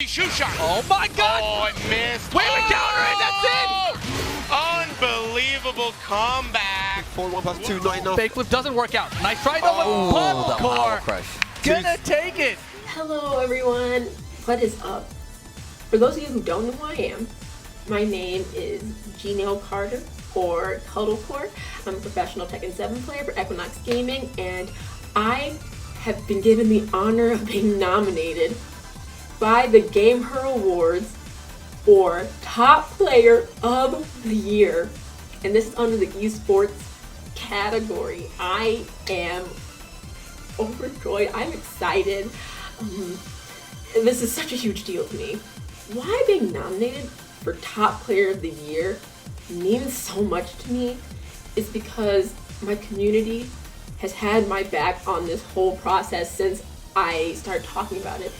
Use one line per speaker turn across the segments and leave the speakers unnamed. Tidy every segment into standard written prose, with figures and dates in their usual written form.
Shoe shot.
Oh my God!
Oh, it missed.
Wait, we counter it. That's it.
Unbelievable comeback.
4-1 plus 2, not enough.
Fake flip doesn't work out. Nice try though with
that power
core.
crush.
Gonna take it.
Hello everyone, what is up? For those of you who don't know who I am, my name is Gmail Carter, or Cuddle. I'm a professional Tekken 7 player for Equinox Gaming, and I have been given the honor of being nominated by the gameHERs Awards for Top Player of the Year. And this is under the esports category. I am overjoyed. I'm excited. This is such a huge deal to me. Why being nominated for Top Player of the Year means so much to me is because my community has had my back on this whole process since I started talking about it.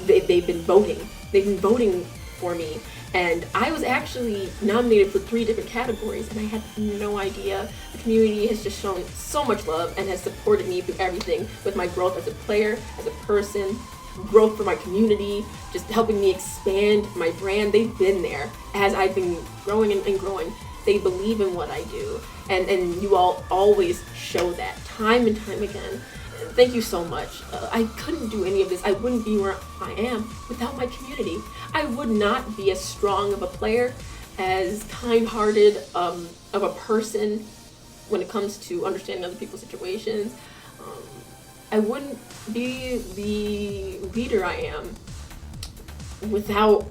They've been voting. They've been voting for me. And I was actually nominated for 3 different categories, and I had no idea. The community has just shown so much love and has supported me through everything with my growth as a player, as a person, growth for my community, just helping me expand my brand. They've been there as I've been growing and growing. They believe in what I do, and you all always show that time and time again. Thank you so much. I couldn't do any of this. I wouldn't be where I am without my community. I would not be as strong of a player, as kind-hearted of a person when it comes to understanding other people's situations. I wouldn't be the leader I am without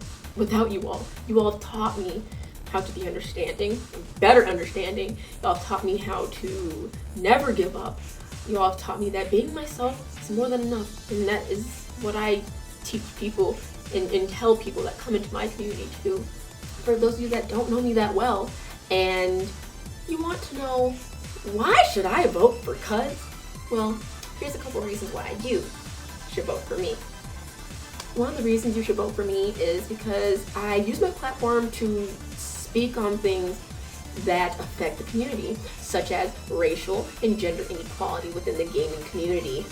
you all. You all taught me how to be understanding, better understanding. You all taught me how to never give up. You all have taught me that being myself is more than enough, and that is what I teach people and tell people that come into my community too. For those of you that don't know me that well, and you want to know, why should I vote for Cuz? Well, here's a couple reasons why you should vote for me. One of the reasons you should vote for me is because I use my platform to speak on things that affect the community, such as racial and gender inequality within the gaming community.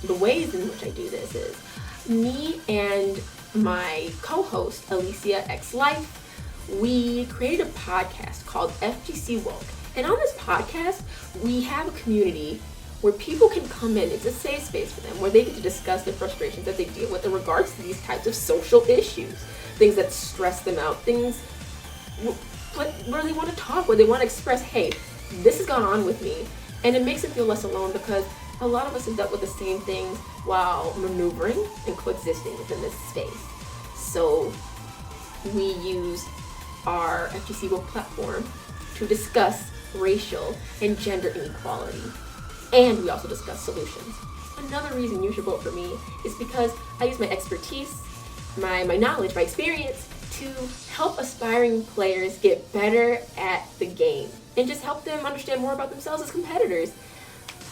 The ways in which I do this is me and my co-host Alicia X Life, we created a podcast called FGC Woke, and on this podcast we have a community where people can come in. It's a safe space for them where they get to discuss the frustrations that they deal with in regards to these types of social issues, things that stress them out, things where they want to talk, where they want to express, hey, this has gone on with me, and it makes them feel less alone because a lot of us have dealt with the same things while maneuvering and coexisting within this space. So we use our FGC World platform to discuss racial and gender inequality, and we also discuss solutions. Another reason you should vote for me is because I use my expertise, my knowledge, my experience to help aspiring players get better at the game and just help them understand more about themselves as competitors.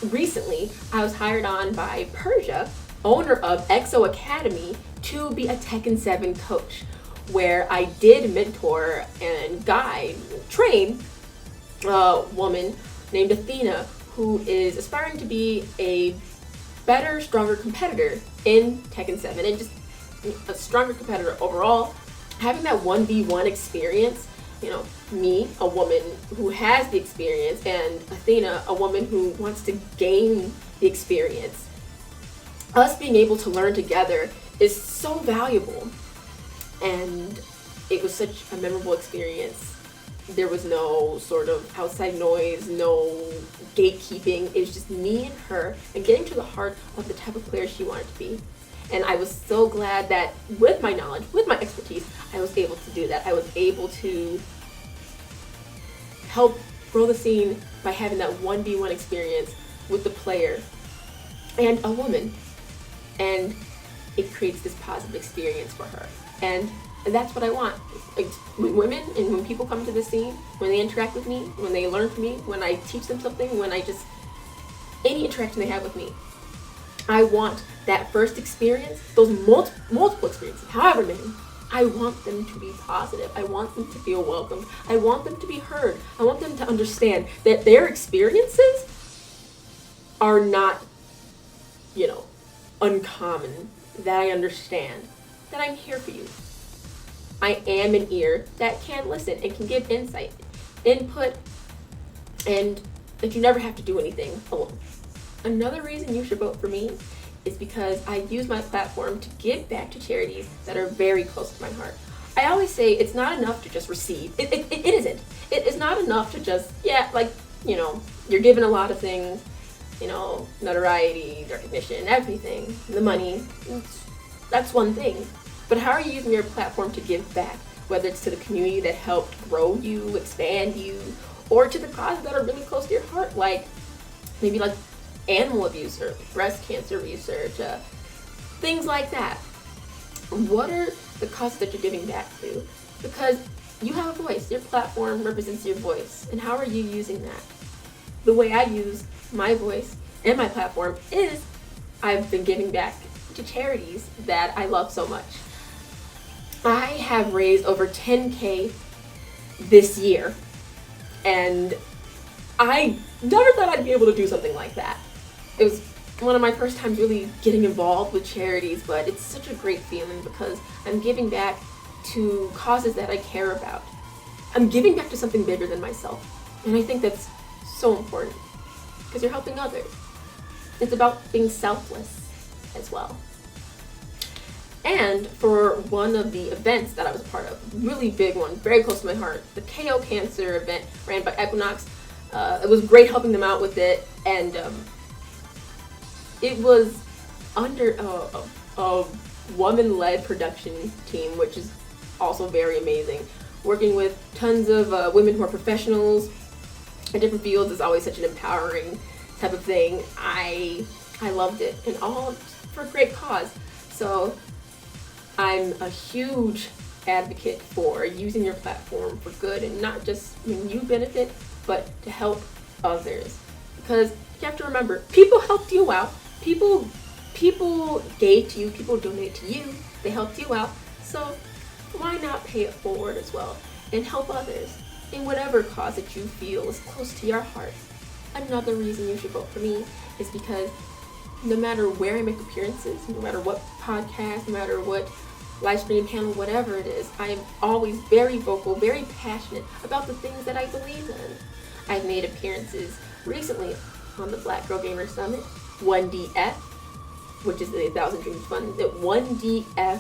Recently, I was hired on by Persia, owner of EXO Academy, to be a Tekken 7 coach, where I did mentor and guide, train a woman named Athena, who is aspiring to be a better, stronger competitor in Tekken 7 and just a stronger competitor overall. Having that 1v1 experience, me, a woman who has the experience, and Athena, a woman who wants to gain the experience. Us being able to learn together is so valuable, and it was such a memorable experience. There was no sort of outside noise, no gatekeeping. It was just me and her and getting to the heart of the type of player she wanted to be. And I was so glad that with my knowledge, with my expertise, I was able to do that. I was able to help grow the scene by having that 1v1 experience with the player and a woman. And it creates this positive experience for her. And that's what I want. Like, when women and when people come to the scene, when they interact with me, when they learn from me, when I teach them something, any interaction they have with me, I want that first experience, those multiple experiences, however many, I want them to be positive. I want them to feel welcomed. I want them to be heard. I want them to understand that their experiences are not, uncommon. that I understand, that I'm here for you. I am an ear that can listen and can give insight, input, and that you never have to do anything alone. Another reason you should vote for me is because I use my platform to give back to charities that are very close to my heart. I always say it's not enough to just receive. It isn't. It is not enough to just, you're given a lot of things, notoriety, recognition, everything, the money. That's one thing. But how are you using your platform to give back? Whether it's to the community that helped grow you, expand you, or to the causes that are really close to your heart, maybe animal abuse or breast cancer research, things like that. What are the causes that you're giving back to? Because you have a voice. Your platform represents your voice. And how are you using that? The way I use my voice and my platform is I've been giving back to charities that I love so much. I have raised over $10,000 this year, and I never thought I'd be able to do something like that. It was one of my first times really getting involved with charities, but it's such a great feeling because I'm giving back to causes that I care about. I'm giving back to something bigger than myself, and I think that's so important because you're helping others. It's about being selfless as well. And for one of the events that I was a part of, really big one, very close to my heart, the KO Cancer event ran by Equinox. It was great helping them out with it, and it was under a woman-led production team, which is also very amazing. Working with tons of women who are professionals in different fields is always such an empowering type of thing. I loved it, and all for a great cause. So I'm a huge advocate for using your platform for good, and not just when you benefit, but to help others. Because you have to remember, people helped you out. People gave to you. People donate to you. They helped you out. So why not pay it forward as well and help others in whatever cause that you feel is close to your heart? Another reason you should vote for me is because no matter where I make appearances, no matter what podcast, no matter what live stream panel, whatever it is, I am always very vocal, very passionate about the things that I believe in. I've made appearances recently on the Black Girl Gamer Summit, 1DF, which is the 1,000 Dreams Fund, that 1DF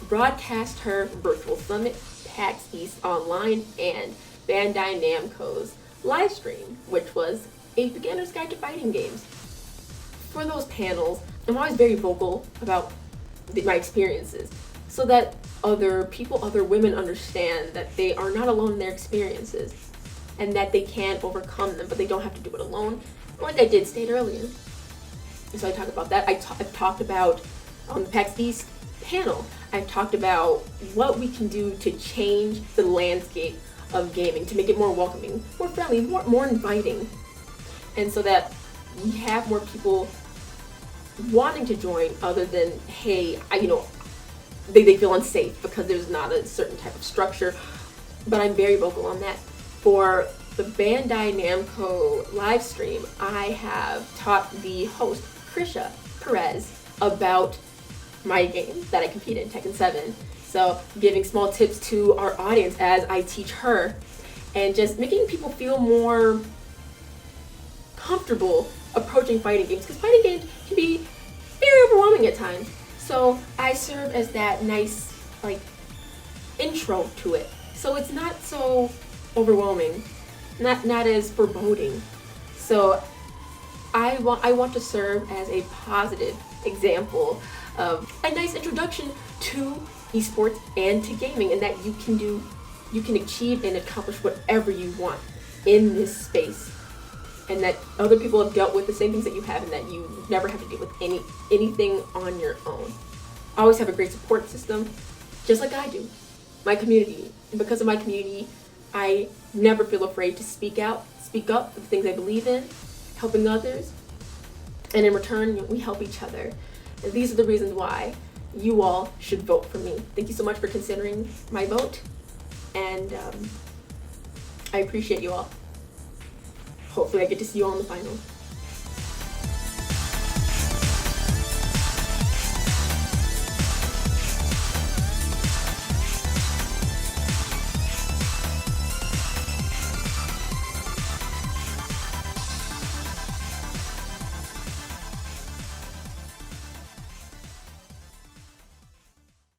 Broadcast Her Virtual Summit, PAX East Online, and Bandai Namco's live stream, which was a beginner's guide to fighting games. For those panels, I'm always very vocal about my experiences so that other people, other women understand that they are not alone in their experiences and that they can overcome them, but they don't have to do it alone, like I did state earlier. So I talk about that. I've talked about on the PAX East panel, I've talked about what we can do to change the landscape of gaming, to make it more welcoming, more friendly, more inviting, and so that we have more people wanting to join other than, hey, they feel unsafe because there's not a certain type of structure. But I'm very vocal on that. For the Bandai Namco live stream, I have taught the host, Krisha Perez, about my game that I compete in, Tekken 7. So giving small tips to our audience as I teach her, and just making people feel more comfortable approaching fighting games, because fighting games can be very overwhelming at times. So I serve as that nice intro to it, so it's not so overwhelming, not as foreboding. So I want to serve as a positive example of a nice introduction to esports and to gaming, and that you can achieve and accomplish whatever you want in this space, and that other people have dealt with the same things that you have, and that you never have to deal with anything on your own. I always have a great support system, just like I do. My community, and because of my community, I never feel afraid to speak up for the things I believe in, helping others, and in return, we help each other. And these are the reasons why you all should vote for me. Thank you so much for considering my vote, and I appreciate you all. Hopefully I get to see you all in the final.